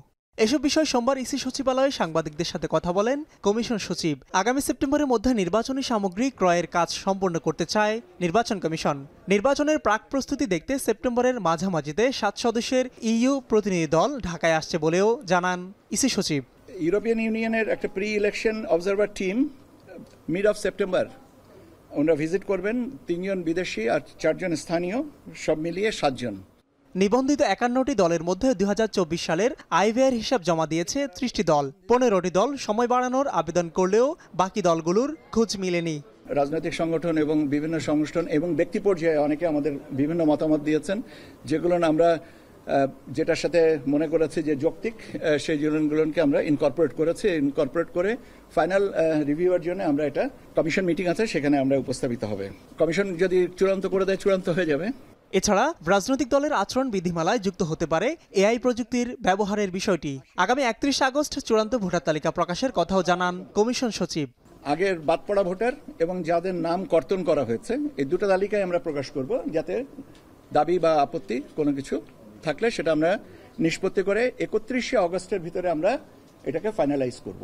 এসব বিষয় সোমবার ইসি সচিবালয়ে সাংবাদিকদের সাথে কথা বলেন কমিশন সচিব। আগামী সেপ্টেম্বরের মধ্যে নির্বাচনী সামগ্রী ক্রয়ের কাজ সম্পন্ন করতে চায় নির্বাচন কমিশন। নির্বাচনের প্রাক প্রস্তুতি দেখতে সেপ্টেম্বরের মাঝামাঝিতে 7 সদস্যের ইইউ প্রতিনিধি দল ঢাকায় আসছে বলেও জানান ইসি সচিব। ইউরোপিয়ান ইউনিয়নের একটা pre election observer team mid of September ওনারা ভিজিট করবেন। 3 জন বিদেশি আর 4 জন স্থানীয়, সব মিলিয়ে 7 জন। নিবন্ধিত 51টি দলের মধ্যে 2024 সালের আইভিআর হিসাব জমা দিয়েছে 30টি দল। 15টি দল সময় বাড়ানোর আবেদন করলেও বাকি দলগুলোর খোঁজ মেলেনি। রাজনৈতিক সংগঠন এবং বিভিন্ন সংগঠন এবং ব্যক্তি পর্যায়ে অনেকে আমাদের বিভিন্ন মতামত দিয়েছেন, যেগুলো আমরা যেটার সাথে মনে করেছি যে যৌক্তিক, সেই জিনিসগুলোকে আমরা ইনকর্পোরেট করেছি। ইনকর্পোরেট করে ফাইনাল রিভিউয়ের জন্য আমরা এটা কমিশন মিটিং আছে, সেখানে আমরা উপস্থাপিত হবে। কমিশন যদি চূড়ান্ত করে দেয়, চূড়ান্ত হয়ে যাবে। এছাড়া রাজনৈতিক দলের আচরণ বিধিমালায় যুক্ত হতে পারে এআই প্রযুক্তির ব্যবহারের বিষয়টি। আগামী 31 আগস্ট চূড়ান্ত ভোটার তালিকা প্রকাশের কথাও জানান কমিশন সচিব। আগের বাদ পড়া ভোটার এবং যাদের নাম কর্তন করা হয়েছে, এই দুটো তালিকায় আমরা প্রকাশ করব, যাতে দাবি বা আপত্তি কোনো কিছু থাকলে সেটা আমরা নিষ্পত্তি করে 31 আগস্টের ভিতরে আমরা এটাকে ফাইনালাইজ করব।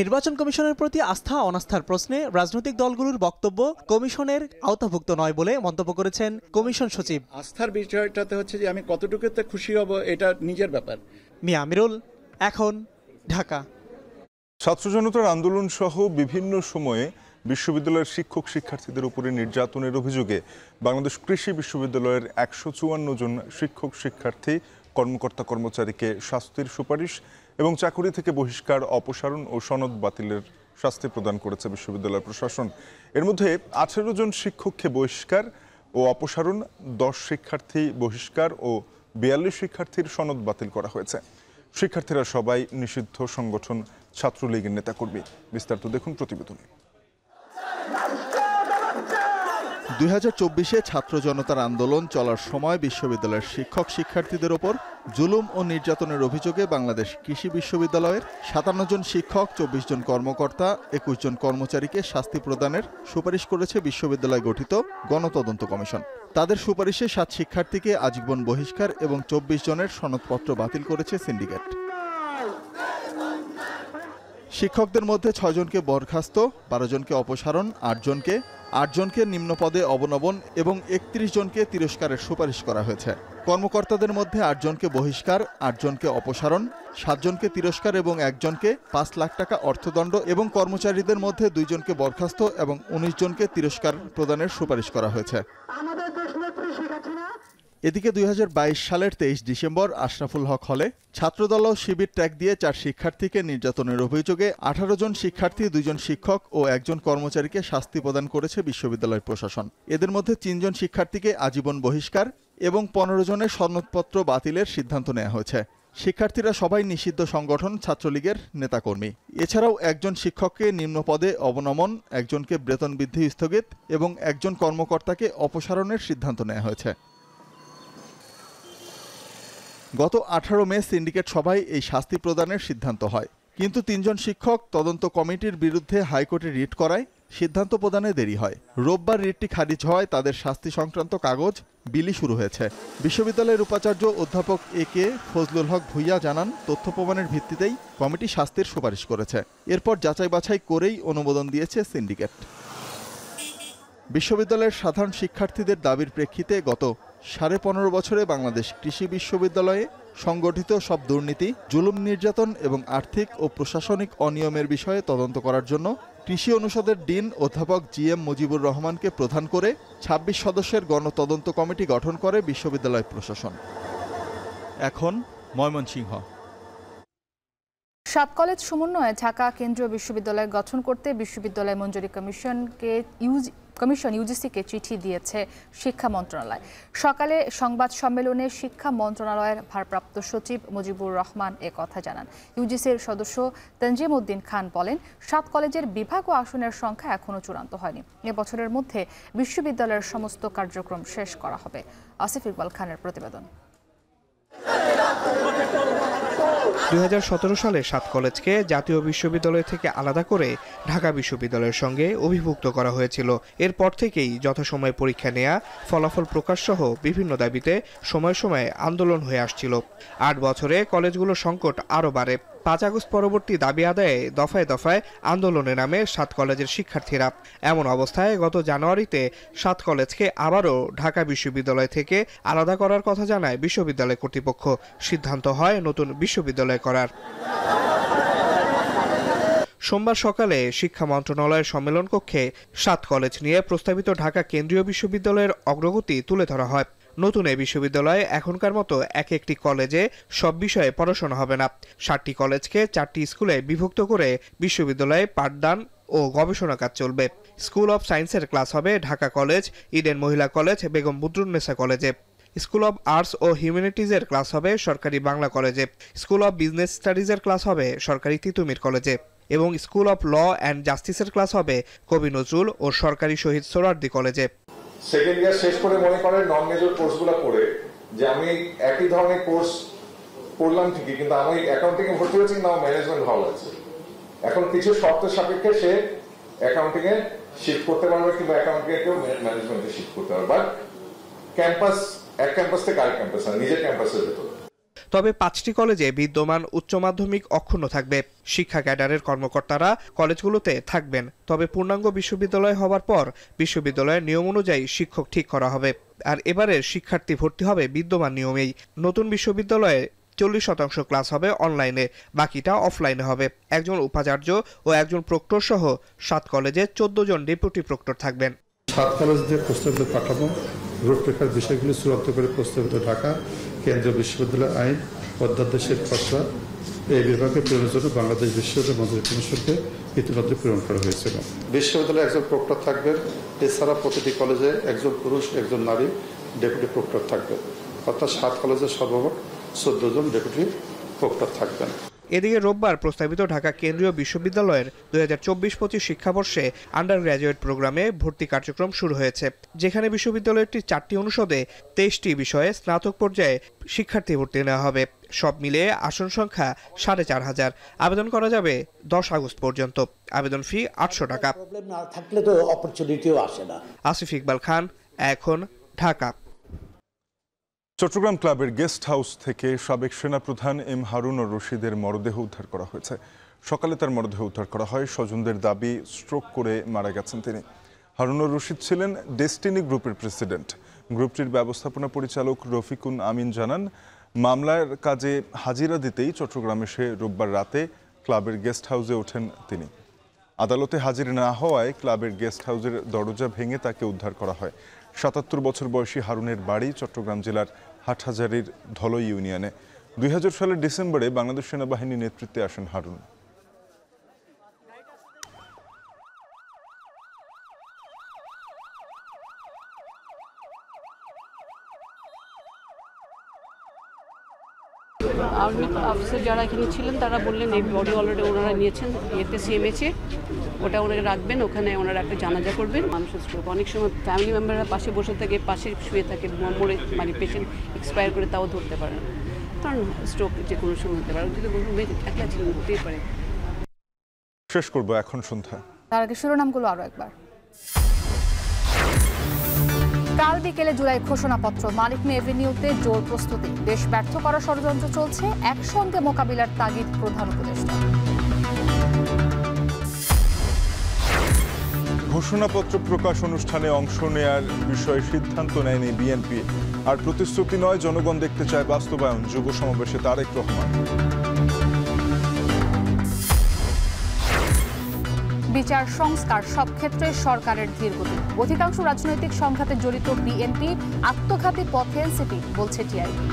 নির্বাচন কমিশনের প্রতি আস্থা অনাস্থার প্রশ্নে রাজনৈতিক দলগুলোর বক্তব্য কমিশনের আওতাভুক্ত নয় বলে মন্তব্য করেছেন কমিশন সচিব। আস্থার বিষয়টাতে হচ্ছে যে আমি কতটুকুতে খুশি হব, এটা নিজের ব্যাপার। মিয়া আমিরুল, এখন, ঢাকা। ছাত্র জনতার আন্দোলন সহ বিভিন্ন সময়ে বিশ্ববিদ্যালয়ের শিক্ষক শিক্ষার্থীদের উপরে নির্যাতনের অভিযোগে বাংলাদেশ কৃষি বিশ্ববিদ্যালয়ের 154 জন শিক্ষক শিক্ষার্থী, কর্মকর্তা কর্মচারীকে শাস্তির সুপারিশ এবং চাকরি থেকে বহিষ্কার, অপসারণ ও সনদ বাতিলের শাস্তি প্রদান করেছে বিশ্ববিদ্যালয় প্রশাসন। এর মধ্যে 18 জন শিক্ষককে বহিষ্কার ও অপসারণ, 10 শিক্ষার্থী বহিষ্কার ও 42 শিক্ষার্থীর সনদ বাতিল করা হয়েছে। শিক্ষার্থীরা সবাই নিষিদ্ধ সংগঠন ছাত্রলীগের নেতাকর্মী। বিস্তারিত দেখুন প্রতিবেদনে। 2024-এ ছাত্র জনতার আন্দোলন চলার সময় বিশ্ববিদ্যালয়ের শিক্ষক শিক্ষার্থীদের ওপর জুলুম ও নির্যাতনের অভিযোগে বাংলাদেশ কৃষি বিশ্ববিদ্যালয়ের 57 জন শিক্ষক, 24 জন কর্মকর্তা, 21 জন কর্মচারীকে শাস্তি প্রদানের সুপারিশ করেছে বিশ্ববিদ্যালয় গঠিত গণতদন্ত কমিশন। তাদের সুপারিশে 7 শিক্ষার্থীকে আজীবন বহিষ্কার এবং 24 জনের সনদপত্র বাতিল করেছে সিন্ডিকেট। শিক্ষকদের মধ্যে 6 জনকে বরখাস্ত, 12 জনকে অপসারণ, 8 জনকে নিম্ন পদে অবনমন এবং 31 জনকে তিরস্কারের সুপারিশ করা হয়েছে। কর্মকর্তাদের মধ্যে 8 জনকে বহিষ্কার, 8 জনকে অপসারণ, 7 জনকে তিরস্কার এবং 1 জনকে 5 লাখ টাকা অর্থদণ্ড এবং কর্মচারীদের মধ্যে 2 জনকে বরখাস্ত এবং 19 জনকে তিরস্কার প্রদানের সুপারিশ করা হয়েছে। এদিকে 2022 সালের 23 ডিসেম্বর আশরাফুল হক হলে ছাত্রদল ও শিবির ট্যাগ দিয়ে 4 শিক্ষার্থীকে নির্যাতনের অভিযোগে 18 জন শিক্ষার্থী, 2 জন শিক্ষক ও 1 জন কর্মচারীকে শাস্তি প্রদান করেছে বিশ্ববিদ্যালয় প্রশাসন। এদের মধ্যে 3 জন শিক্ষার্থীকে আজীবন বহিষ্কার এবং 15 জনের সনদপত্র বাতিলের সিদ্ধান্ত নেওয়া হয়েছে। শিক্ষার্থীরা সবাই নিষিদ্ধ সংগঠন ছাত্রলীগের নেতাকর্মী। এছাড়াও 1 জন শিক্ষককে নিম্ন পদে অবনমন, 1 জনকে বেতন বৃদ্ধি স্থগিত এবং 1 জন কর্মকর্তাকে অপসারণের সিদ্ধান্ত নেওয়া হয়েছে। গত 18 মে সিন্ডিকেট সভায় এই শাস্তি প্রদানের সিদ্ধান্ত হয়, কিন্তু 3 জন শিক্ষক তদন্ত কমিটির বিরুদ্ধে হাইকোর্টে রিট করায় সিদ্ধান্ত প্রদানে দেরি হয়। রোববার রিটটি খারিজ হওয়ায় তাদের শাস্তি সংক্রান্ত কাগজ বিলি শুরু হয়েছে। বিশ্ববিদ্যালয়ের উপাচার্য অধ্যাপক এ.কে. ফজলুল হক ভূঁইয়া জানান, তথ্য প্রমাণের ভিত্তিতেই কমিটি শাস্তির সুপারিশ করেছে। এরপর যাচাই বাছাই করেই অনুমোদন দিয়েছে সিন্ডিকেট। বিশ্ববিদ্যালয়ের সাধারণ শিক্ষার্থীদের দাবির প্রেক্ষিতে গত 15.5 বছরে বাংলাদেশ কৃষি বিশ্ববিদ্যালয়ে সংগঠিত সব দুর্নীতি, জুলুম, নির্যাতন এবং আর্থিক ও প্রশাসনিক অনিয়মের বিষয়ে তদন্ত করার জন্য কৃষি অনুষদের ডিন অধ্যাপক জি.এম. মুজিবুর রহমানকে প্রধান করে 26 সদস্যের গণতদন্ত কমিটি গঠন করে বিশ্ববিদ্যালয় প্রশাসন। এখন ময়মনসিংহ। 7 কলেজ সমন্বয়ে ঢাকা কেন্দ্রীয় বিশ্ববিদ্যালয় গঠন করতে বিশ্ববিদ্যালয় মঞ্জুরি কমিশনকে কমিশন ইউজিসিকে চিঠি দিয়েছে শিক্ষা মন্ত্রণালয়। সকালে সংবাদ সম্মেলনে শিক্ষা মন্ত্রণালয়ের ভারপ্রাপ্ত সচিব মুজিবুর রহমান কথা জানান। ইউজিসির সদস্য তনজিম উদ্দিন খান বলেন, 7 কলেজের বিভাগ ও আসনের সংখ্যা এখনও চূড়ান্ত হয়নি। এ বছরের মধ্যে বিশ্ববিদ্যালয়ের সমস্ত কার্যক্রম শেষ করা হবে। আসিফ ইকবাল খানের প্রতিবেদন। 2017 সালে 7 কলেজকে জাতীয় বিশ্ববিদ্যালয় থেকে আলাদা করে ঢাকা বিশ্ববিদ্যালয়ের সঙ্গে অভিভুক্ত করা হয়েছিল। এরপর থেকেই যথাসময়ে পরীক্ষা নেওয়া, ফলাফল প্রকাশ সহ বিভিন্ন দাবিতে সময়ে সময়ে আন্দোলন হয়ে আসছিল। 8 বছরে কলেজগুলোর সংকট আরও বাড়ে। 5 আগস্ট পরবর্তী দাবি আদায়ে দফায় দফায় আন্দোলনে নামে 7 কলেজের শিক্ষার্থীরা। এমন অবস্থায় গত জানুয়ারিতে 7 কলেজকে আবারও ঢাকা বিশ্ববিদ্যালয় থেকে আলাদা করার কথা জানায় বিশ্ববিদ্যালয় কর্তৃপক্ষ। সিদ্ধান্ত হয় নতুন বিশ্ববিদ্যালয় করার। সোমবার সকালে শিক্ষা মন্ত্রণালয়ের সম্মেলন কক্ষে 7 কলেজ নিয়ে প্রস্তাবিত ঢাকা কেন্দ্রীয় বিশ্ববিদ্যালয়ের অগ্রগতি তুলে ধরা হয়। নতুন এই বিশ্ববিদ্যালয়ে এখনকার মতো একটি কলেজে সব বিষয়ে পড়াশোনা হবে না। 7টি কলেজকে 4টি স্কুলে বিভক্ত করে বিশ্ববিদ্যালয়ে পাঠদান ও গবেষণা কাজ চলবে। স্কুল অব সায়েন্সের ক্লাস হবে Dhaka college, Eden Mohila college, Begum Badrunnesa কলেজে। স্কুল অব আর্টস ও হিউম্যানিটিজের ক্লাস হবে সরকারি বাংলা কলেজে। স্কুল অব বিজনেস স্টাডিজের ক্লাস হবে সরকারি তিতুমির কলেজে এবং স্কুল অব ল অ্যান্ড জাস্টিসের ক্লাস হবে কবি নজরুল ও সরকারি শহীদ সোহরাওয়ার্দী কলেজে। সেকেন্ড ইয়ার শেষ করে মনে করেন নন মেজর কোর্সগুলো করে যে আমি একই ধরনের কোর্স পড়লাম ঠিকই, কিন্তু আমি অ্যাকাউন্টিং এ ভর্তি হয়েছি, নাও ম্যানেজমেন্ট হল আছে। এখন কিছু শর্ত সাপেক্ষে সে অ্যাকাউন্টিং এ শিফট করতে পারবে কিংবা অ্যাকাউন্টিং এ কেউ ম্যানেজমেন্টে শিফট করতে পারবে। বাট ক্যাম্পাস এক ক্যাম্পাস থেকে আরেক ক্যাম্পাস না, নিজের ক্যাম্পাসের ভেতরে। তবে 5টি কলেজে বিদ্যমান উচ্চ মাধ্যমিক অক্ষুণ্ণ থাকবে। শিক্ষা ক্যাডারের কর্মকর্তারা কলেজগুলোতে থাকবেন। তবে পূর্ণাঙ্গ বিশ্ববিদ্যালয় হওয়ার পর বিশ্ববিদ্যালয়ের নিয়ম অনুযায়ী শিক্ষক ঠিক করা হবে। আর এবারের শিক্ষার্থী ভর্তি হবে বিদ্যমান নিয়মেই। নতুন বিশ্ববিদ্যালয়ে 40% ক্লাস হবে অনলাইনে, বাকিটা অফলাইনে হবে। একজন উপাচার্য ও একজন প্রক্টর সহ 7 কলেজে 14 জন ডেপুটি প্রক্টর থাকবেন। 7 কলেজের প্রস্তাবিত কাঠামো রূপরেখার বিষয়গুলি চূড়ান্ত করে প্রস্তাবিত ঢাকা কেন্দ্রীয় বিশ্ববিদ্যালয় আইন অধ্যাদেশের খসড়া এই বিভাগে প্রেরণের জন্য বাংলাদেশ বিশ্ববিদ্যালয় মঞ্জুরি কমিশনকে ইতিমধ্যে প্রেরণ করা হয়েছিল। বিশ্ববিদ্যালয়ে একজন প্রক্টর থাকবেন। এছাড়া প্রতিটি কলেজে একজন পুরুষ, একজন নারী ডেপুটি প্রক্টর থাকবেন। অর্থাৎ 7 কলেজের সর্বমোট 14 জন ডেপুটি প্রক্টর থাকবেন। এদিকে রোববার প্রস্তাবিত ঢাকা কেন্দ্রীয় বিশ্ববিদ্যালয়ের 2024-25 শিক্ষাবর্ষে আন্ডার গ্র্যাজুয়েট প্রোগ্রামে ভর্তি কার্যক্রম শুরু হয়েছে, যেখানে বিশ্ববিদ্যালয়টি 4টি অনুষদে 23টি বিষয়ে স্নাতক পর্যায়ে শিক্ষার্থী ভর্তি নেওয়া হবে। সব মিলিয়ে আসন সংখ্যা 4500। আবেদন করা যাবে 10 আগস্ট পর্যন্ত। আবেদন ফি 800 টাকা। আসিফ ইকবাল খান, এখন, ঢাকা। চট্টগ্রাম ক্লাবের গেস্ট হাউস থেকে সাবেক সেনাপ্রধান এম হারুনুর রশিদের মরদেহ উদ্ধার করা হয়েছে। সকালে তার মরদেহ উদ্ধার করা হয়। স্বজনদের দাবি স্ট্রোক করে মারা গেছেন তিনি। হারুনুর রশিদ ছিলেন ডেস্টিনি গ্রুপের প্রেসিডেন্ট। গ্রুপটির ব্যবস্থাপনা পরিচালক রফিকুন আমিন জানান, মামলার কাজে হাজিরা দিতেই চট্টগ্রামে এসে রোববার রাতে ক্লাবের গেস্ট হাউসে ওঠেন তিনি। আদালতে হাজির না হওয়ায় ক্লাবের গেস্ট হাউসের দরজা ভেঙে তাকে উদ্ধার করা হয়। 77 বছর বয়সী হারুনের বাড়ি চট্টগ্রাম জেলার হাটহাজারীর ধলই ইউনিয়নে। 2000 সালের ডিসেম্বরে বাংলাদেশ সেনাবাহিনীর নেতৃত্বে আসেন হারুন। আর্মি অফিসার যারা এখানে ছিলেন তারা বললেন এই বডি অলরেডি ওনারা নিয়েছেন এতে সিএমএচে, ওটা ওনারা রাখবেন, ওখানে ওনারা একটা জানাজা করবেন। মানুষের স্ট্রোক অনেক সময় ফ্যামিলি মেম্বাররা পাশে বসে থাকে, পাশে শুয়ে থাকে, মরে মানে পেশেন্ট এক্সপায়ার করে তাও ধরতে পারে না, কারণ স্ট্রোক যে কোনো সময় হতে পারে। যদি একলা ছিলেন হতেই পারে। শেষ করবো এখন সন্ধ্যা। তার আগে শিরোনামগুলো আরো একবার। কাল বিকেলে জুলাই ঘোষণাপত্র, মানিক মিয়া এভিনিউতে জোর প্রস্তুতি। দেশ ব্যর্থ করার ষড়যন্ত্র চলছে, একসঙ্গে মোকাবিলার তাগিদ প্রধান উপদেষ্টা। ঘোষণাপত্র প্রকাশ অনুষ্ঠানে অংশ নেয়ার বিষয়ে সিদ্ধান্ত নেয়নি বিএনপি। আর প্রতিশ্রুতি নয়, জনগণ দেখতে চায় বাস্তবায়ন। যুব সমাবেশে তারেক রহমান। বিচার সংস্কার সব ক্ষেত্রে সরকারের ধীরগতি। অধিকাংশ রাজনৈতিক সংঘাতে জড়িত বিএনপি, আত্মঘাতী পথে এনসিপি, বলছে টিআইবি।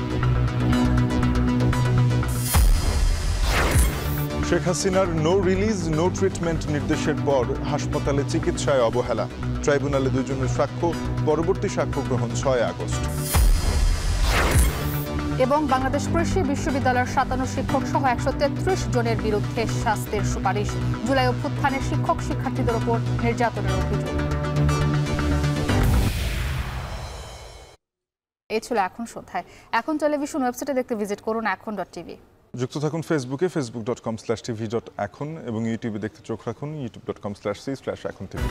শেখ হাসিনার নো রিলিজ নো ট্রিটমেন্ট নির্দেশের পর হাসপাতালে চিকিৎসায় অবহেলা, ট্রাইব্যুনালে দুজনের সাক্ষ্য, পরবর্তী সাক্ষ্য গ্রহণ 6 আগস্ট। এবং বাংলাদেশ কৃষি বিশ্ববিদ্যালয়ের 57 শিক্ষক সহ 133 জনের বিরুদ্ধে শাস্তির সুপারিশ, জুলাই অভ্যুত্থানে শিক্ষক শিক্ষার্থীদের উপর নির্যাতনের অভিযোগ। এই ছিল এখন সন্ধ্যায়। এখন টেলিভিশন ওয়েবসাইটে দেখতে ভিজিট করুন এখন.টিভি। যুক্ত থাকুন ফেসবুকে facebook.com/tv.এখন এবং ইউটিউবে দেখতে চোখ রাখুন youtube.com/c/এখন টিভি।